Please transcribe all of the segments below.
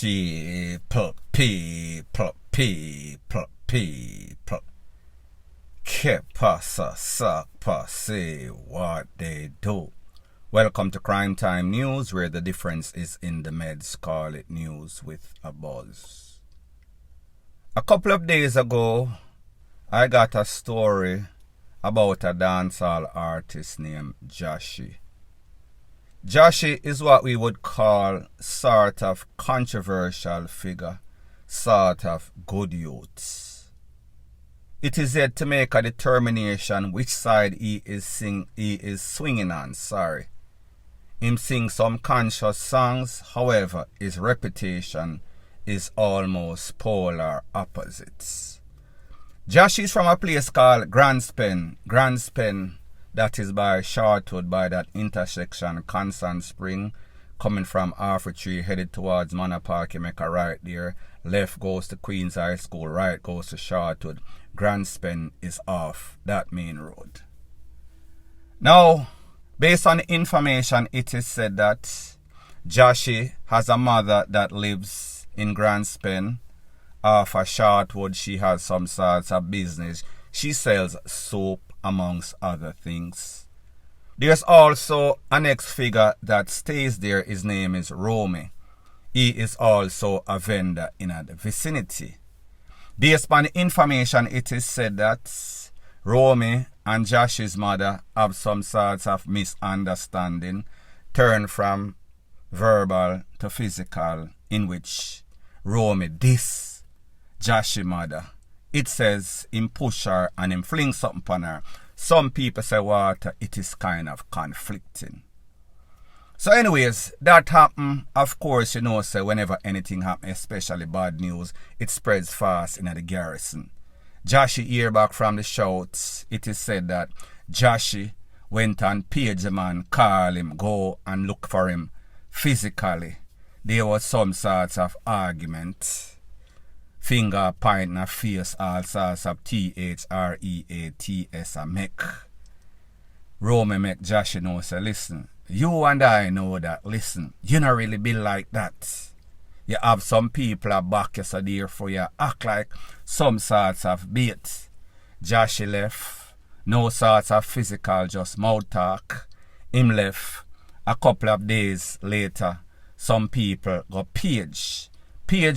people. Que pasa, suck, say what they do. Welcome to Crime Time News, where the difference is in the meds. Call it news with a buzz. A couple of days ago, I got a story about a dancehall artist named Jahshii. Jahshii is what we would call sort of controversial figure, sort of good youth. It is yet to make a determination which side he is swinging on. Him sing some conscious songs, however, his reputation is almost polar opposites. Jahshii is from a place called Grandspen, that is by Shortwood, by that intersection, Constant Spring, coming from Arthur Tree, headed towards Manor Park. You make a right there, left goes to Queens High School, right goes to Shortwood. Grandspen is off that main road. Now, based on the information, it is said that Jahshii has a mother that lives in Grandspen. Off of Shortwood, she has some sorts of business. She sells soap, amongst other things. There's also an ex-figure that stays there. His name is Romy. He is also a vendor in the vicinity. Based on the information, it is said that Romy and Jahshii's mother have some sorts of misunderstanding, turned from verbal to physical, in which Romy diss Jahshii's mother. It says him push her and him fling something on her. Some people say water, it is kind of conflicting. So anyways, that happened. Of course, you know, say whenever anything happens, especially bad news, it spreads fast in the garrison. Jahshii hear back from the shouts. It is said that Jahshii went and page the man, call him, go and look for him physically. There was some sorts of argument. Finger point in face, all sorts of THREATS a make. Romy make Jahshii know, say, listen, you and I know that, listen, you not really be like that. You have some people at back you, so therefore you act like some sorts of bait. Jahshii left, no sorts of physical, just mouth talk. Him left. A couple of days later, some people got page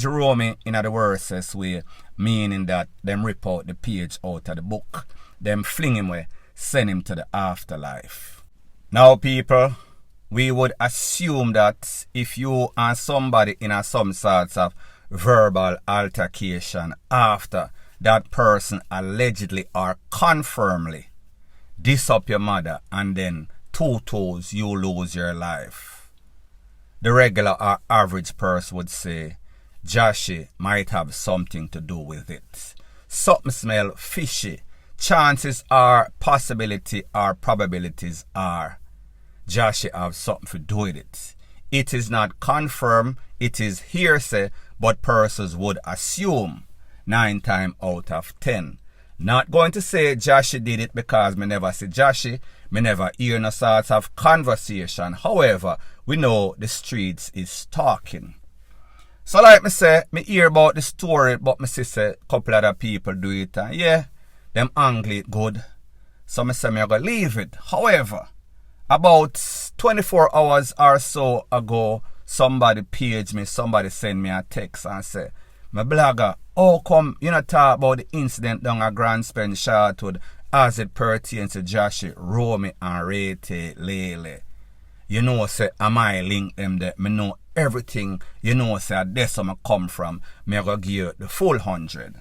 Romy in the worstest way, meaning that them rip out the page out of the book, them fling him away, send him to the afterlife. Now people, we would assume that if you and somebody in some sorts of verbal altercation after that person allegedly or confirmly diss up your mother and then 2 toes you lose your life. The regular or average person would say Jahshii might have something to do with it. Something smell fishy. Chances are, possibility or probabilities are, Jahshii have something to do with it. It is not confirmed, it is hearsay, but persons would assume 9 times out of 10. Not going to say Jahshii did it because me never see Jahshii, me never hear no sorts of conversation. However, we know the streets is talking. So like me say, me hear about the story, but me see say a couple other people do it, and yeah, them angle it good. So me say me I go leave it. However, about 24 hours or so ago, somebody paged me, somebody sent me a text and say, my blogger, how come you not talk about the incident down at Grandspen Shortwood as it pertains to Jahshii, Romy and Rete Lele? You know, say, am I link them there? Me know everything. You know, say, that's where I come from. Me go give you the full 100.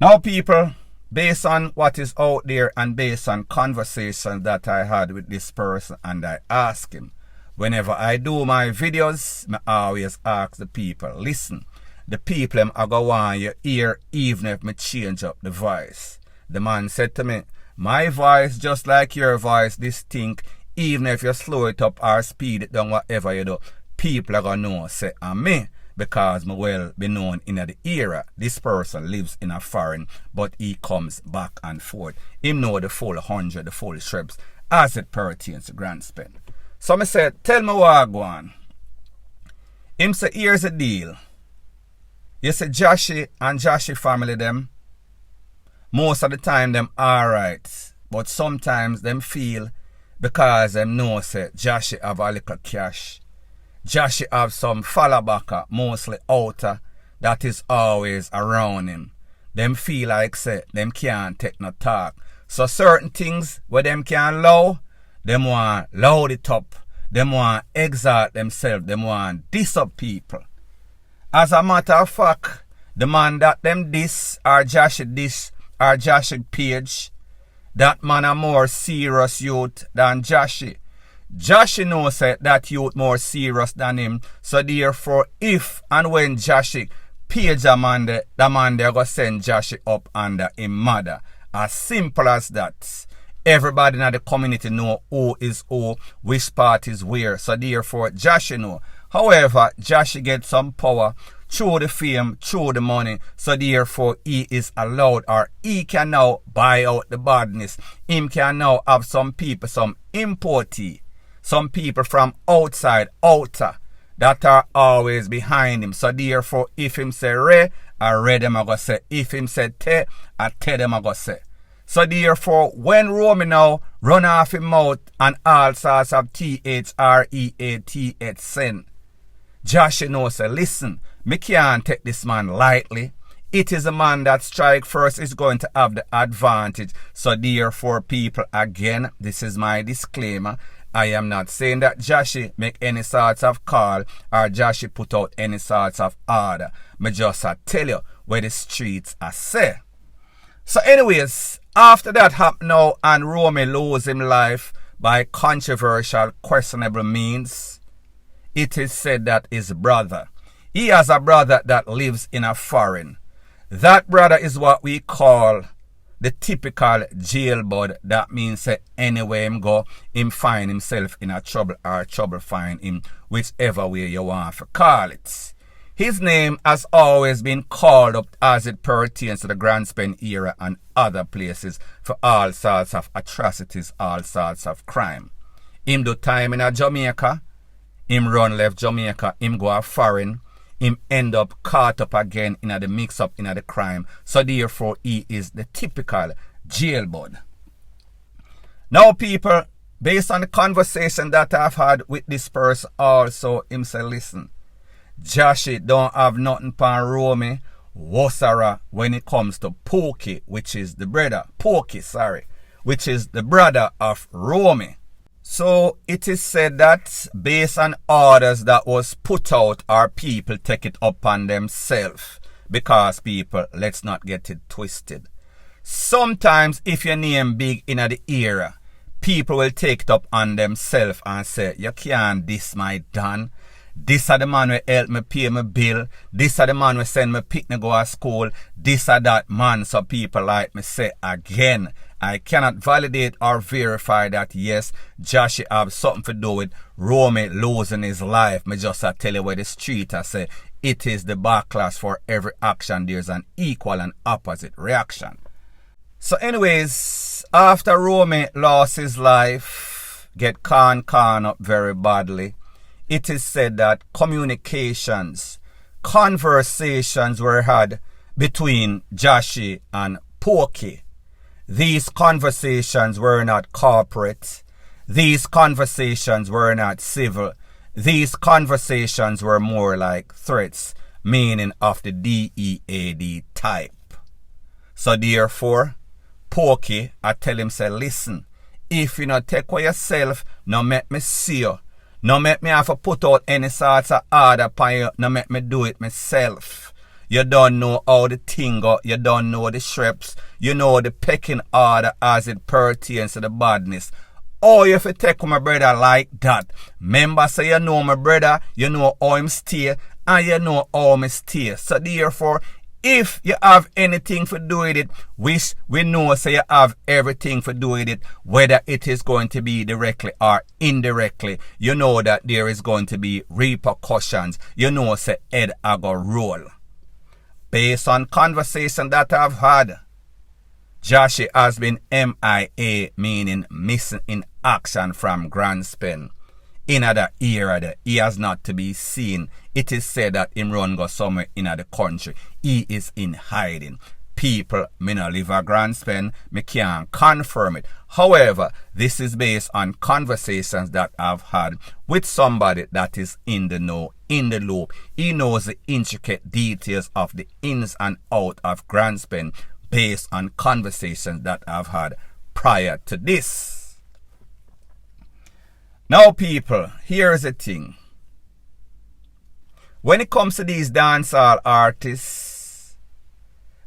Now, people, based on what is out there and based on conversations that I had with this person, and I ask him, whenever I do my videos, I always ask the people, listen, the people I go want you hear even if me change up the voice. The man said to me, my voice just like your voice distinct. Even if you slow it up or speed it down, whatever you do, people are going to know, say, I'm me, because me well be known in the era. This person lives in a foreign, but he comes back and forth. Him know the full 100, the full shrubs, as it pertains to Grandspen. So me said, tell me what I go on. Him say, here's the deal. You see, Jahshii and Jahshii family them, most of the time them alright. But sometimes them feel because them know say Jahshii have a little cash. Jahshii have some fallbacker, mostly outer, that is always around him. Them feel like say them can't take no talk. So certain things where them can allow, them want loud it up. Them want exalt themselves. Them want diss up people. As a matter of fact, the man that them diss or Jahshii page, that man a more serious youth than Jahshii. Jahshii knows that youth more serious than him. So therefore, if and when Jahshii page a man, the man they go send Jahshii up under him mother. As simple as that. Everybody in the community know who is who, which part is where. So therefore, Jahshii know. However, Jahshii gets some power through the fame, through the money. So therefore, he is allowed, or he can now buy out the badness. Him can now have some people, some importee, some people from outside, outer, that are always behind him. So therefore, if him say re, I re them I go say. If him say te, I te them I go say. So therefore, when Romy now run off his mouth and all sorts of THREATH send, Jahshii knows say, listen, me can't take this man lightly. It is a man that strike first is going to have the advantage. So therefore, people, again, this is my disclaimer. I am not saying that Jahshii make any sorts of call or Jahshii put out any sorts of order. Me just tell you where the streets are say. So anyways, after that happened now and Romy lose his life by controversial, questionable means, it is said that his brother, he has a brother that lives in a foreign. That brother is what we call the typical jailbird. That means that anywhere him go, him find himself in a trouble or trouble find him, whichever way you want to call it. His name has always been called up as it pertains to the Grand Spend era and other places for all sorts of atrocities, all sorts of crime. Him do time in a Jamaica, him run left Jamaica, him go a foreign, him end up caught up again in the mix up in the crime. So therefore he is the typical jailbird. Now people, based on the conversation that I've had with this person also, him say listen, Jahshii don't have nothing pan Romy Wosara when it comes to Pokey, which is the brother, which is the brother of Romy. So it is said that based on orders that was put out, our people take it upon themselves. Because people, let's not get it twisted. Sometimes if your name big in the era, people will take it up on themselves and say, you can't diss my Don. This are the man who help me pay my bill. This are the man who send me pick me go to school. This are that man. So people like me say again, I cannot validate or verify that yes, Jahshii have something to do with Romy losing his life. Me just tell you where the street I say it is the backlash for every action. There's an equal and opposite reaction. So anyways, after Romy lost his life, get con up very badly, it is said that conversations were had between Jahshii and Pokey. These conversations were not corporate. These conversations were not civil. These conversations were more like threats, meaning of the DEAD type. So therefore, Pokey, I tell him, say, listen, if you not take away yourself, no make me see you. No make me have to put out any sorts of order upon you. No make me do it myself. You don't know how the thing go. You don't know the shreps. You know the pecking order as it pertains to the badness. Oh, if you take my brother like that. Remember, say you know my brother. You know how him stay. And you know how me stay. So therefore, if you have anything to do with it, which we know say you have everything to do with it, whether it is going to be directly or indirectly, you know that there is going to be repercussions. You know say head I go roll. Based on conversation that I've had, Jahshii has been MIA, meaning missing in action from Grand Spend. in the era there. He has not to be seen. It is said that him run go somewhere in the country. He is in hiding. People, me no live a grand spend, me can't confirm it. However, this is based on conversations that I've had with somebody that is in the know, in the loop. He knows the intricate details of the ins and out of grand spend based on conversations that I've had prior to this. Now people, here's the thing. When it comes to these dancehall artists,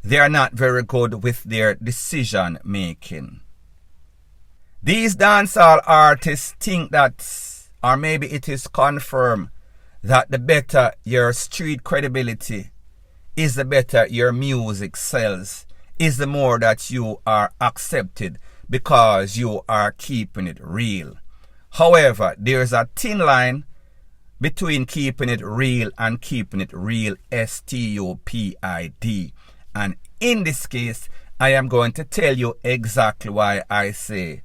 they are not very good with their decision making. These dancehall artists think that, or maybe it is confirmed, that the better your street credibility is, the better your music sells, is the more that you are accepted because you are keeping it real. However, there's a thin line between keeping it real and keeping it real, stupid. And in this case, I am going to tell you exactly why I say,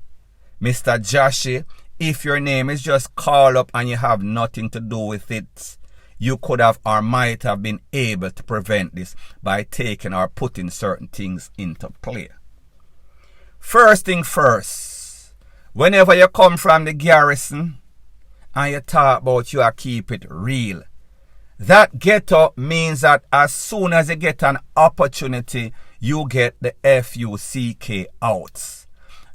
Mr. Jahshii, if your name is just called up and you have nothing to do with it, you could have or might have been able to prevent this by taking or putting certain things into play. First thing first, whenever you come from the garrison and you talk about you are keep it real, that ghetto means that as soon as you get an opportunity, you get the FUCK out.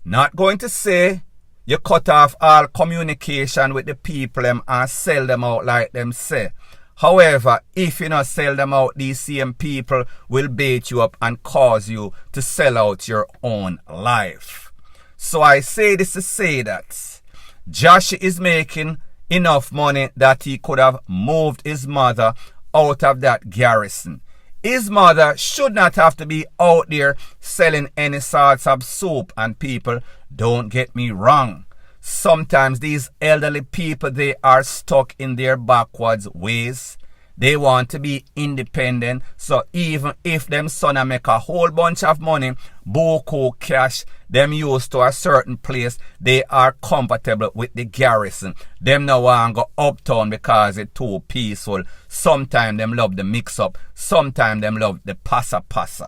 Not going to say you cut off all communication with the people and sell them out like them say. However, if you not sell them out, these same people will bait you up and cause you to sell out your own life. So I say this to say that Jahshii is making enough money that he could have moved his mother out of that garrison. His mother should not have to be out there selling any sorts of soup. And people, don't get me wrong. Sometimes these elderly people, they are stuck in their backwards ways. They want to be independent. So even if them son make a whole bunch of money, buku cash, them used to a certain place, they are comfortable with the garrison. Them no want go uptown because it's too peaceful. Sometimes them love the mix up. Sometimes them love the passa.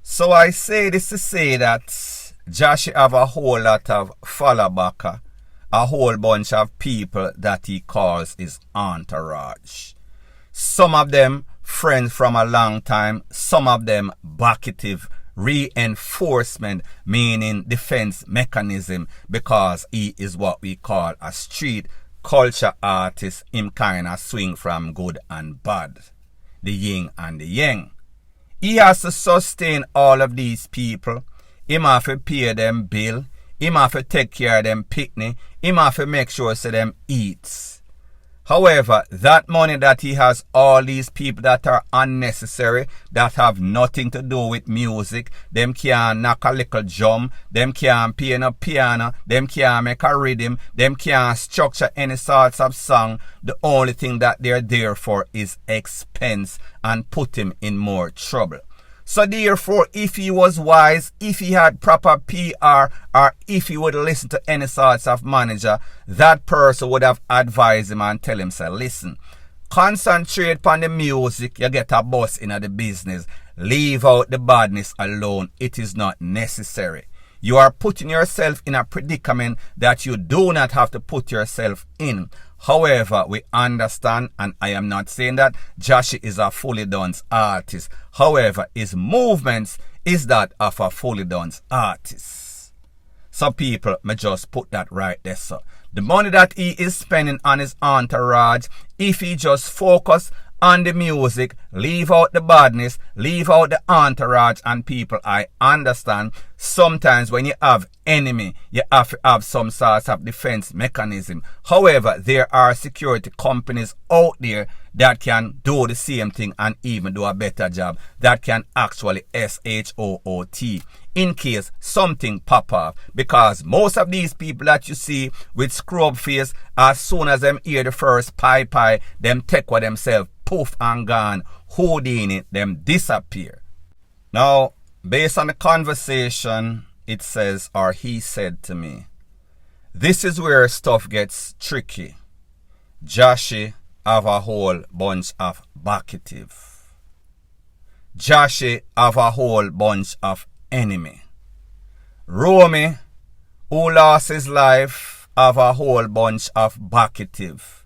So I say this to say that Jahshii have a whole lot of fallbacker, a whole bunch of people that he calls his entourage. Some of them friends from a long time, some of them bucketive reinforcement, meaning defense mechanism, because he is what we call a street culture artist. Him kind of swing from good and bad, the yin and the yang. He has to sustain all of these people. Him have to pay them bill. Him have to take care of them picnic. Him have to make sure so them eats. However, that money that he has, all these people that are unnecessary, that have nothing to do with music, them can't knock a little drum, them can't play no piano, them can't make a rhythm, them can't structure any sorts of song. The only thing that they're there for is expense and put him in more trouble. So therefore, if he was wise, if he had proper PR, or if he would listen to any sorts of manager, that person would have advised him and tell him, say, listen, concentrate on the music, you get a boss in the business. Leave out the badness alone. It is not necessary. You are putting yourself in a predicament that you do not have to put yourself in. However, we understand, and I am not saying that Jahshii is a fully done artist. However, his movements is that of a fully done artist. So people may just put that right there. So the money that he is spending on his entourage, if he just focus on the music, leave out the badness, leave out the entourage and people, I understand. Sometimes when you have enemy, you have to have some sort of defense mechanism. However, there are security companies out there that can do the same thing and even do a better job, that can actually SHOOT in case something pop off. Because most of these people that you see with scrub face, as soon as them hear the first pie, them take what themselves, poof and gone, Houdini, them disappear. Now, based on the conversation, it says, or he said to me, This is where stuff gets tricky. Jahshii have a whole bunch of backative. Jahshii have a whole bunch of enemy. Romy, who lost his life, have a whole bunch of backative.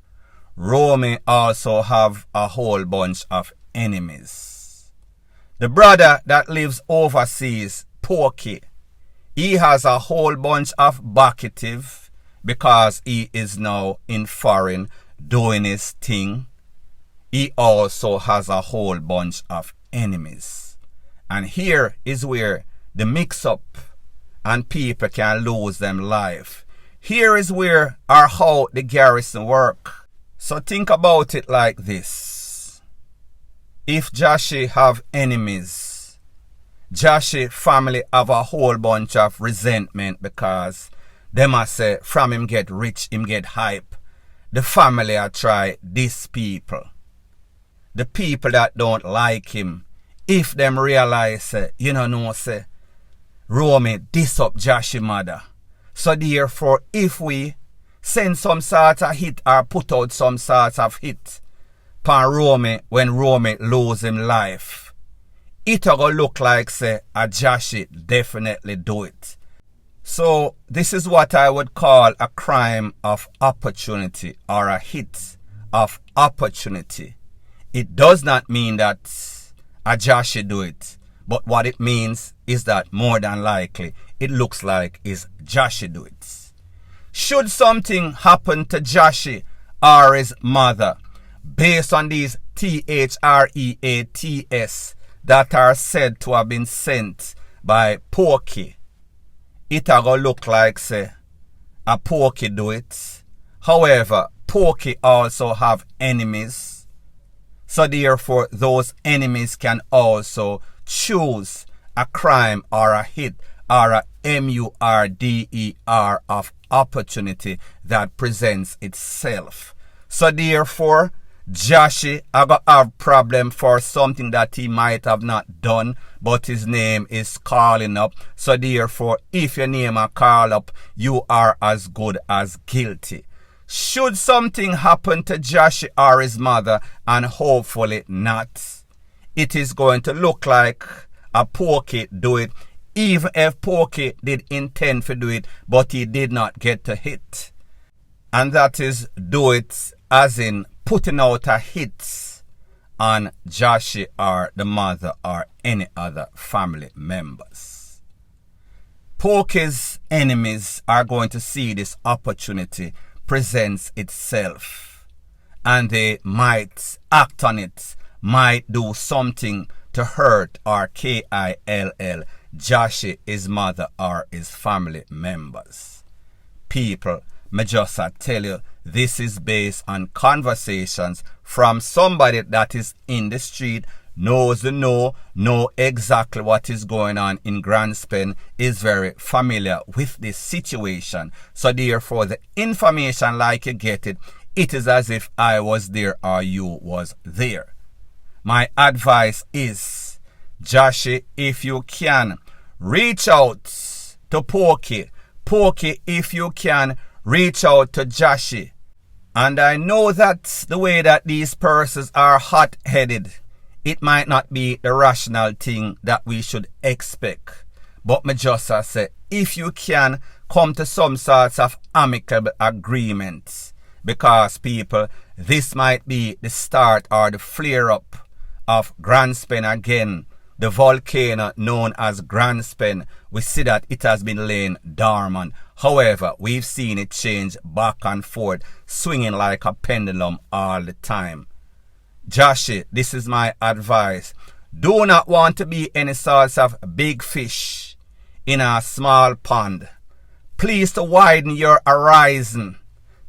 Romy also have a whole bunch of enemies. The brother that lives overseas, Porky, he has a whole bunch of backative because he is now in foreign doing his thing. He also has a whole bunch of enemies. And here is where the mix-up and people can lose them life. Here is where or how the garrison work. So think about it like this. If Jahshii have enemies, Jahshii family have a whole bunch of resentment because them a say from him get rich, him get hype. The family a try these people. The people that don't like him, if them realize say, say, Romy diss up Jahshii mother. So therefore, if we send some sort of hit or put out some sort of hit pan Romy when Romy lose him life, it a go look like say a Jahshii definitely do it. So this is what I would call a crime of opportunity or a hit of opportunity. It does not mean that a Jahshii do it, but what it means is that more than likely it looks like is Jahshii do it. Should something happen to Jahshii or his mother based on these THREATS that are said to have been sent by Porky, it a go look like say a Porky do it. However, Porky also have enemies. So therefore those enemies can also choose a crime or a hit or a MURDER of opportunity that presents itself. So therefore, Jahshii I got have problem for something that he might have not done, but his name is calling up. So therefore, if your name are call up, you are as good as guilty. Should something happen to Jahshii or his mother, and hopefully not, it is going to look like a Porky do it, even if Porky did intend to do it, but he did not get to hit. And that is do it as in putting out a hit on Jahshii or the mother or any other family members. Porky's enemies are going to see this opportunity presents itself, and they might act on it, might do something to hurt or kill Jahshii, his mother or his family members. People, me just tell you, this is based on conversations from somebody that is in the street, knows the know exactly what is going on in Grand Spain, is very familiar with this situation. So therefore, the information like you get it, it is as if I was there or you was there. My advice is, Jahshii, if you can, reach out to Porky. Porky, if you can, reach out to Jahshii. And I know that the way that these persons are hot-headed, it might not be the rational thing that we should expect. But me just say, if you can, come to some sorts of amicable agreements. Because people, this might be the start or the flare-up of Grand Spain again. The volcano known as Grand Spain, we see that it has been laying dormant. However, we've seen it change back and forth, swinging like a pendulum all the time. Jahshii, this is my advice. Do not want to be any sorts of big fish in a small pond. Please to widen your horizon.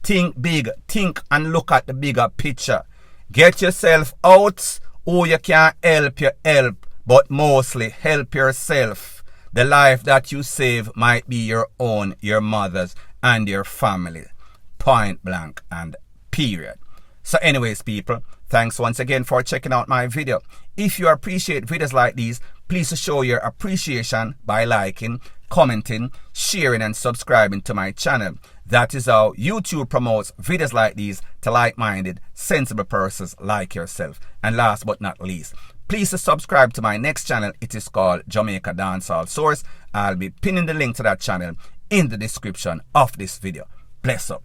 Think big, think and look at the bigger picture. Get yourself out, or you can help, but mostly help yourself. The life that you save might be your own, your mother's, and your family. Point blank and period. So anyways, people, thanks once again for checking out my video. If you appreciate videos like these, please show your appreciation by liking, commenting, sharing, and subscribing to my channel. That is how YouTube promotes videos like these to like-minded, sensible persons like yourself. And last but not least, please subscribe to my next channel. It is called Jamaica Dancehall Source. I'll be pinning the link to that channel in the description of this video. Bless up.